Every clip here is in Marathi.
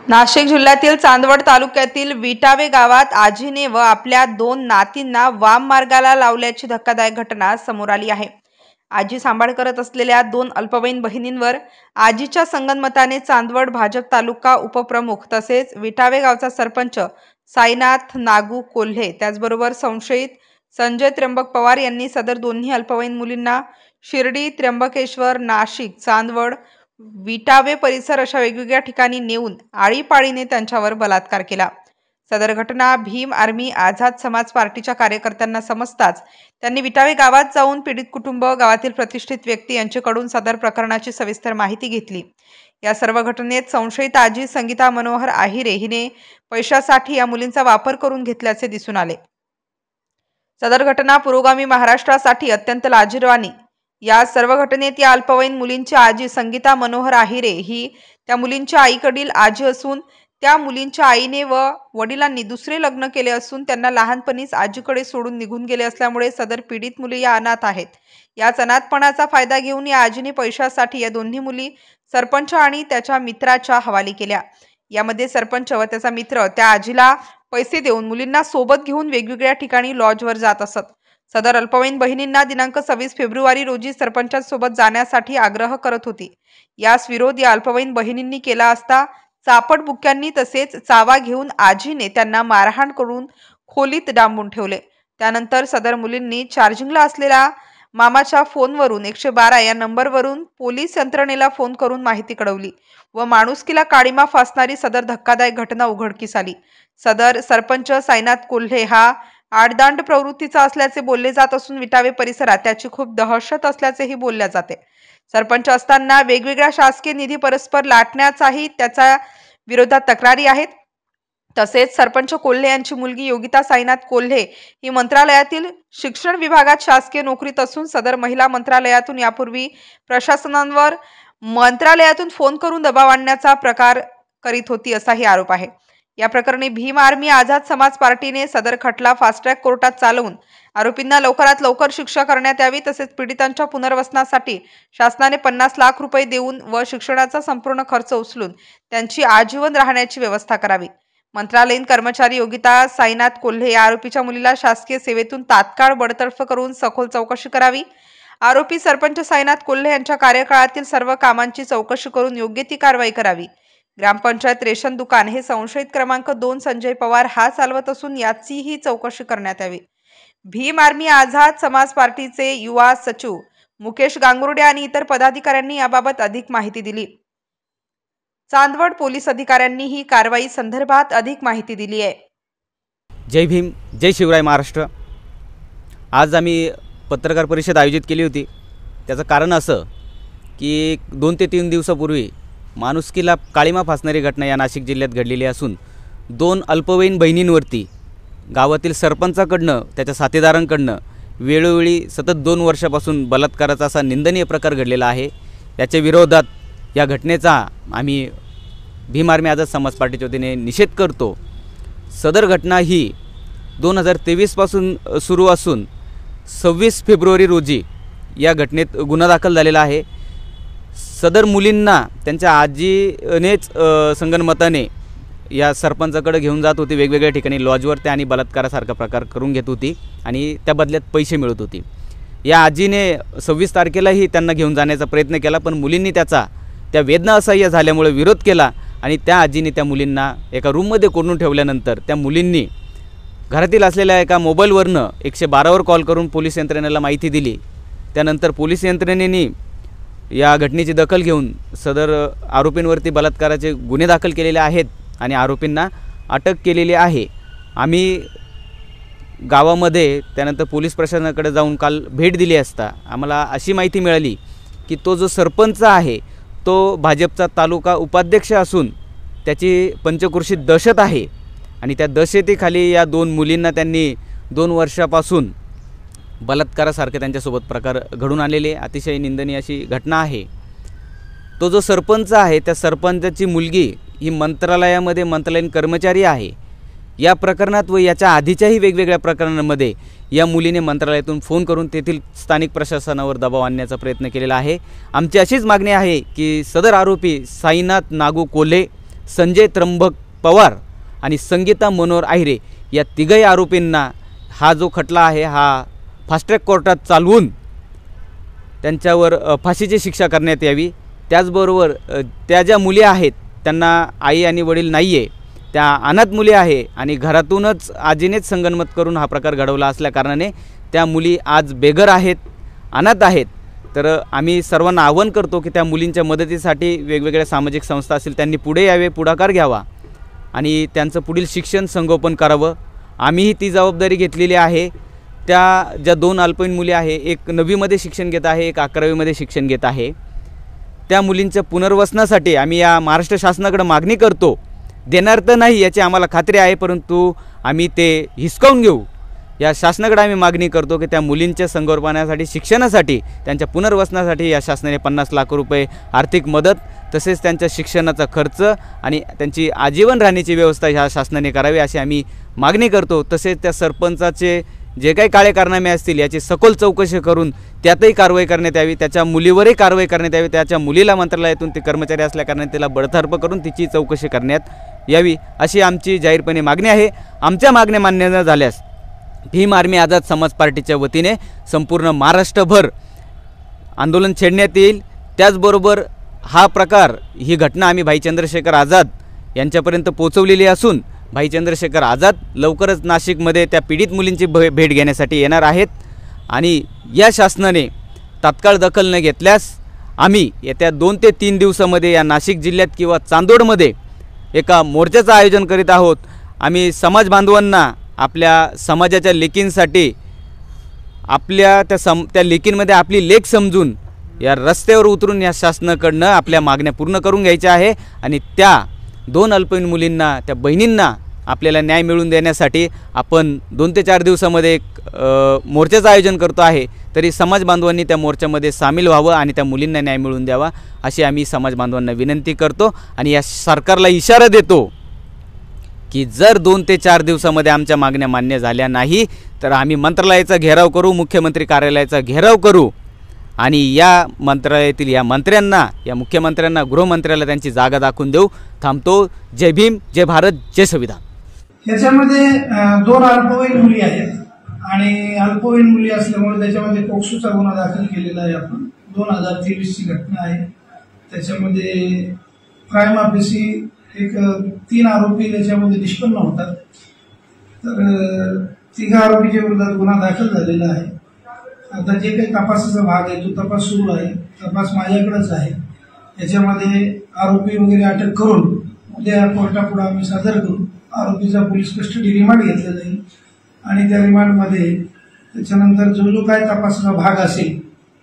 नाशिक जिल्ह्यातील चांदवड तालुक्यातील विटावे गावात आजीने व आपल्या 2 नातींना वाम मार्गाला लावल्याची धक्कादायक घटना समोर आली आहे। आजी सांभाळ करत असलेल्या 2 अल्पवयीन बहिणींवर आजीच्या संगनमताने चांदवड भाजप तालुका उपप्रमुख तसेच विटावे गावचा सरपंच साईनाथ नागू कोल्हे त्याचबरोबर संशयित संजय त्र्यंबक पवार यांनी सदर दोन्ही अल्पवयीन मुलींना शिर्डी, त्र्यंबकेश्वर, नाशिक, चांदवड, विटावे परिसर अशा वेगवेगळ्या ठिकाणी नेऊन आळीपाळीने त्यांच्यावर बलात्कार केला। सदर घटना भीम आर्मी आझाद समाज पार्टीच्या कार्यकर्त्यांना समजताच त्यांनी विटावे गावात जाऊन पीडित कुटुंब, गावातील प्रतिष्ठित व्यक्ती यांच्याकडून सदर प्रकरणाची सविस्तर माहिती घेतली। या सर्व घटनेत संशयित आजी संगीता मनोहर आहिरे हिने पैशासाठी या मुलींचा वापर करून घेतल्याचे दिसून आले। सदर घटना पुरोगामी महाराष्ट्रासाठी अत्यंत लाजिरवाणी। या सर्व घटनेत या अल्पवयीन मुलींची आजी संगीता मनोहर आहिरे ही त्या मुलींच्या आईकडील आजी असून त्या मुलींच्या आईने व वडिलांनी दुसरे लग्न केले असून त्यांना लहानपणीच आजीकडे सोडून निघून गेले असल्यामुळे सदर पीडित मुली या अनाथ आहेत। याच अनाथपणाचा फायदा घेऊन या आजीने पैशासाठी या दोन्ही मुली सरपंच आणि त्याच्या मित्राच्या हवाली केल्या। यामध्ये सरपंच व त्याचा मित्र त्या आजीला पैसे देऊन मुलींना सोबत घेऊन वेगवेगळ्या ठिकाणी लॉजवर जात असत। सदर अल्पवयीन बहिणींना दिनांक 26 फेब्रुवारी रोजी सरपंचांसोबत जाण्यासाठी आग्रह करत होती। यास विरोध या अल्पवयीन बहिणींनी केला असता चापट बुक्क्यांनी तसेच चावा घेऊन आजीने त्यांना मारहाण करून खोलीत डांबून ठेवले। त्यानंतर सदर मुलींनी चार्जिंगला असलेल्या मामाच्या फोनवरून 112 या नंबरवरून पोलीस यंत्रणेला फोन करून माहिती कळवली व माणुसकीला काळीमा फासणारी सदर धक्कादायक घटना उघडकीस आली। सदर सरपंच साईनाथ कोल्हे हा आडदांड प्रवृत्तीचा असल्याचे बोलले जात असून विटावे परिसरात त्याची खूप दहशत असल्याचेही बोलले जाते। सरपंच असताना वेगवेगळ्या शासकीय निधी परस्पर लाटण्याचाही त्याच्या विरोधात तक्रारी आहेत। तसेच सरपंच कोल्हे यांची मुलगी योगिता साईनाथ कोल्हे ही मंत्रालयातील शिक्षण विभागात शासकीय नोकरीत असून सदर महिला मंत्रालयातून यापूर्वी प्रशासनावर मंत्रालयातून फोन करून दबाव आणण्याचा प्रकार करीत होती असाही आरोप आहे। या प्रकरणी भीम आर्मी आझाद समाज पार्टीने सदर खटला फास्ट ट्रॅक कोर्टात चालवून आरोपींना लवकरात लवकर शिक्षा करण्यात यावी तसेच पीडितांच्या पुनर्वसनासाठी शासनाने 50 लाख रुपये देऊन व शिक्षणाचा संपूर्ण खर्च उचलून त्यांची आजीवन राहण्याची व्यवस्था करावी। मंत्रालयीन कर्मचारी योगिता साईनाथ कोल्हे या आरोपीच्या मुलीला शासकीय सेवेतून तात्काळ बडतर्फ करून सखोल चौकशी करावी। आरोपी सरपंच साईनाथ कोल्हे यांच्या कार्यकाळातील सर्व कामांची चौकशी करून योग्य ती कारवाई करावी। ग्रामपंचायत रेशन दुकान हे संशयित क्रमांक 2 संजय पवार हा चालवत असून याचीही चौकशी करण्यात यावी। भीम आर्मी आझाद समाज पार्टीचे युवा सचिव मुकेश गांगुर्डे आणि इतर पदाधिकाऱ्यांनी याबाबत अधिक माहिती दिली। चांदवड पोलीस अधिकाऱ्यांनी ही कारवाई संदर्भात अधिक माहिती दिली आहे। जय भीम, जय शिवराय महाराष्ट्र। आज आम्ही पत्रकार परिषद आयोजित केली होती। त्याचं कारण असं की 2 ते 3 दिवसापूर्वी माणुसकीला काळीमा फासणारी घटना या नाशिक जिल्ह्यात घडलेली असून 2 अल्पवयीन बहिणींवरती गावातील सरपंचाकडनं त्याच्या साथीदारांकडनं वेळोवेळी सतत 2 वर्षापासून बलात्काराचा असा निंदनीय प्रकार घडलेला आहे। याच्या विरोधात या घटनेचा आम्ही भीम आर्मी आझाद समाज पार्टीच्या वतीने निषेध करतो। सदर घटना ही 2023 पासून सुरू असून 26 फेब्रुवारी रोजी या घटनेत गुन्हा दाखल झालेला आहे। सदर मुलींना त्यांच्या आजीनेच संगनमताने या सरपंचाकडे घेऊन जात होती वेगवेगळ्या ठिकाणी लॉजवर त्या आणि बलात्कारासारखा प्रकार करून घेत होती आणि त्या बदल्यात पैसे मिळत होती। या आजीने 26 तारखेलाही त्यांना घेऊन जाण्याचा प्रयत्न केला पण मुलींनी त्या वेदना असह्य झाल्यामुळे विरोध केला आणि त्या आजीने त्या मुलींना एका रूममध्ये कोंडून ठेवल्यानंतर त्या मुलींनी घरातील असलेल्या एका मोबाईलवरनं 112वर कॉल करून पोलीस यंत्रणेला माहिती दिली। त्यानंतर पोलीस यंत्रणेने या घटनेची दखल घेऊन सदर आरोपींवरती बलात्काराचे गुन्हे दाखल केलेले आहेत आणि आरोपींना अटक केलेली आहे। आम्ही गावामध्ये त्यानंतर पोलीस प्रशासनाकडे जाऊन काल भेट दिली असता आम्हाला अशी माहिती मिळाली की तो जो सरपंच आहे तो भाजपचा तालुका उपाध्यक्ष असून त्याची पंचक्रोशीत दहशत आहे आणि त्या दहशतीखाली या 2 मुलींना त्यांनी 2 वर्षापासून बलात्कारासारखे त्यांच्यासोबत प्रकार घडून आलेले अतिशय निंदनीय अशी घटना आहे। तो जो सरपंच आहे त्या सरपंचाची मुलगी ही मंत्रालयीन कर्मचारी आहे। या प्रकरणात व याच्या आधीच्याही वेगवेगळ्या प्रकरणांमध्ये या मुलीने मंत्रालयातून फोन करून तेथील स्थानिक प्रशासनावर दबाव आणण्याचा प्रयत्न केलेला आहे। आमची अशीच मागणी आहे की सदर आरोपी साईनाथ नागू कोल्हे संजय त्र्यंबक पवार आणि संगीता मनोहर आहिरे या तिघही आरोपींना हा जो खटला आहे हा फास्ट ट्रॅक कोर्टात चालवून त्यांच्यावर फाशीची शिक्षा करण्यात यावी। त्याचबरोबर त्या ज्या मुली आहेत त्यांना आई आणि वडील नाही आहे, त्या अनाथ मुली आहे आणि घरातूनच आजीनेच संगनमत करून हा प्रकार घडवला असल्याकारणाने त्या मुली आज बेघर आहेत, अनाथ आहेत। तर आम्ही सर्वांना आवाहन करतो की त्या मुलींच्या मदतीसाठी वेगवेगळ्या सामाजिक संस्था असतील त्यांनी पुढे यावे, पुढाकार घ्यावा आणि त्यांचं पुढील शिक्षण संगोपन करावं। आम्हीही ती जबाबदारी घेतलेली आहे। त्या ज्या दोन अल्पवयीन मुली आहे, एक 9वीमध्ये शिक्षण घेत आहे, एक 11वीमध्ये शिक्षण घेत आहे, त्या मुलींच्या पुनर्वसनासाठी आम्ही या महाराष्ट्र शासनाकडे मागणी करतो। देणार तर नाही याची आम्हाला खात्री आहे, परंतु आम्ही ते हिसकावून घेऊ या शासनाकडे आम्ही मागणी करतो की त्या मुलींच्या संगोपनासाठी, शिक्षणासाठी, त्यांच्या पुनर्वसनासाठी या शासनाने 50 लाख रुपये आर्थिक मदत तसेच त्यांच्या शिक्षणाचा खर्च आणि त्यांची आजीवन राहण्याची व्यवस्था ह्या शासनाने करावी अशी आम्ही मागणी करतो। तसेच त्या सरपंचाचे जे काही काळे कारनामे असतील याची सखोल चौकशी करून त्यातही कारवाई करण्यात यावी, त्याच्या मुलीवरही कारवाई करण्यात यावी। त्याच्या मुलीला मंत्रालयातून ते कर्मचारी असल्याकारणाने तिला बडतर्फ करून तिची चौकशी करण्यात यावी अशी आमची जाहीरपणे मागणी आहे। आमच्या मागण्या मान्य न झाल्यास भीम आर्मी आझाद समाज पार्टीच्या वतीने संपूर्ण महाराष्ट्रभर आंदोलन छेडण्यात येईल। त्याचबरोबर हा प्रकार, ही घटना आम्ही भाई चंद्रशेखर आझाद यांच्यापर्यंत पोहोचवलेली असून भाई चंद्रशेखर आझाद लवकरच नाशिकमध्ये त्या पीडित मुलींची भेट घेण्यासाठी येणार आहेत आणि या शासनाने तात्काळ दखल न घेतल्यास आम्ही येत्या 2 ते 3 दिवसामध्ये या नाशिक जिल्ह्यात किंवा चांदोडमध्ये एका मोर्चाचं आयोजन करीत आहोत। आम्ही समाज बांधवांना आपल्या समाजाच्या लेकींसाठी आपल्या त्या लेकींमध्ये आपली लेक समजून या रस्त्यावर उतरून या शासनाकडनं आपल्या मागण्या पूर्ण करून घ्यायच्या आहे आणि त्या 2 अल्पवयीन मुलींना, त्या बहिणींना आपल्याला न्याय मिळवून देण्यासाठी आपण 2 ते 4 दिवसामध्ये एक मोर्चाचं आयोजन करतो आहे। तरी समाज बांधवांनी त्या मोर्चामध्ये सामील व्हावं आणि त्या मुलींना न्याय मिळवून द्यावा अशी आम्ही समाज बांधवांना विनंती करतो आणि या सरकारला इशारा देतो की जर 2 ते 4 दिवसामध्ये आमच्या मागण्या मान्य झाल्या नाही तर आम्ही मंत्रालयाचा घेराव करू, मुख्यमंत्री कार्यालयाचा घेराव करू आणि या मंत्रालयातील या मंत्र्यांना, या मुख्यमंत्र्यांना, गृहमंत्र्याला त्यांची जागा दाखवून देऊ। थांबतो। जय भीम, जय भारत, जय संविधान। याच्यामध्ये 2 अल्पवयीन मुली आहेत आणि अल्पवयीन मुली असल्यामुळे त्याच्यामध्ये पोक्सोचा गुन्हा दाखल केलेला आहे आपण। 2023 ची घटना आहे। त्याच्यामध्ये प्राइम ऑफिसी एक 3 आरोपी त्याच्यामध्ये निष्पन्न होतात। तर 3 आरोपीच्या विरोधात गुन्हा दाखल झालेला आहे। आता जे काही तपासाचा भाग आहे तो तपास सुरू आहे, तपास माझ्याकडेच आहे। याच्यामध्ये आरोपी वगैरे अटक करून उद्या कोर्टापुढे आम्ही सादर करू। आरोपीचा पोलीस कस्टडी रिमांड घेतला जाईल आणि त्या रिमांडमध्ये त्याच्यानंतर जो काही तपासाचा भाग असेल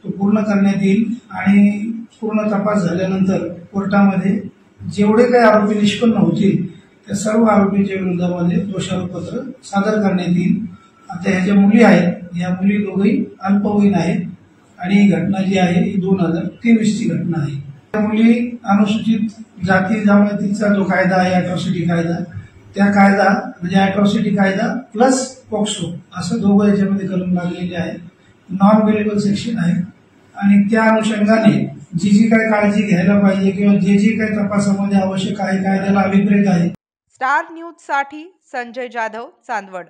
तो पूर्ण करण्यात येईल आणि पूर्ण तपास झाल्यानंतर कोर्टामध्ये जेवढे काही आरोपी निष्पन्न होतील त्या सर्व आरोपींच्या विरोधामध्ये दोषारोपपत्र सादर करण्यात येईल। आता ह्या ज्या मुली आहेत, या मुली दोघही अल्पवयीन आहेत आणि ही घटना जी आहे ही 2023 ची घटना आहे। त्या मुली अनुसूचित जाती जमातीचा जो कायदा आहे, अॅट्रॉसिटी कायदा, त्या कायदा म्हणजे अॅट्रॉसिटी कायदा प्लस पॉक्सो असं दोघं याच्यामध्ये कलम लागलेले आहे। नॉन अवेलेबल सेक्शन आहे आणि त्या अनुषंगाने जी काही काळजी घ्यायला पाहिजे किंवा जे काही तपासामध्ये आवश्यक आहे, कायद्याला अभिप्रेत आहे। स्टार न्यूज साठी संजय जाधव, चांदवड।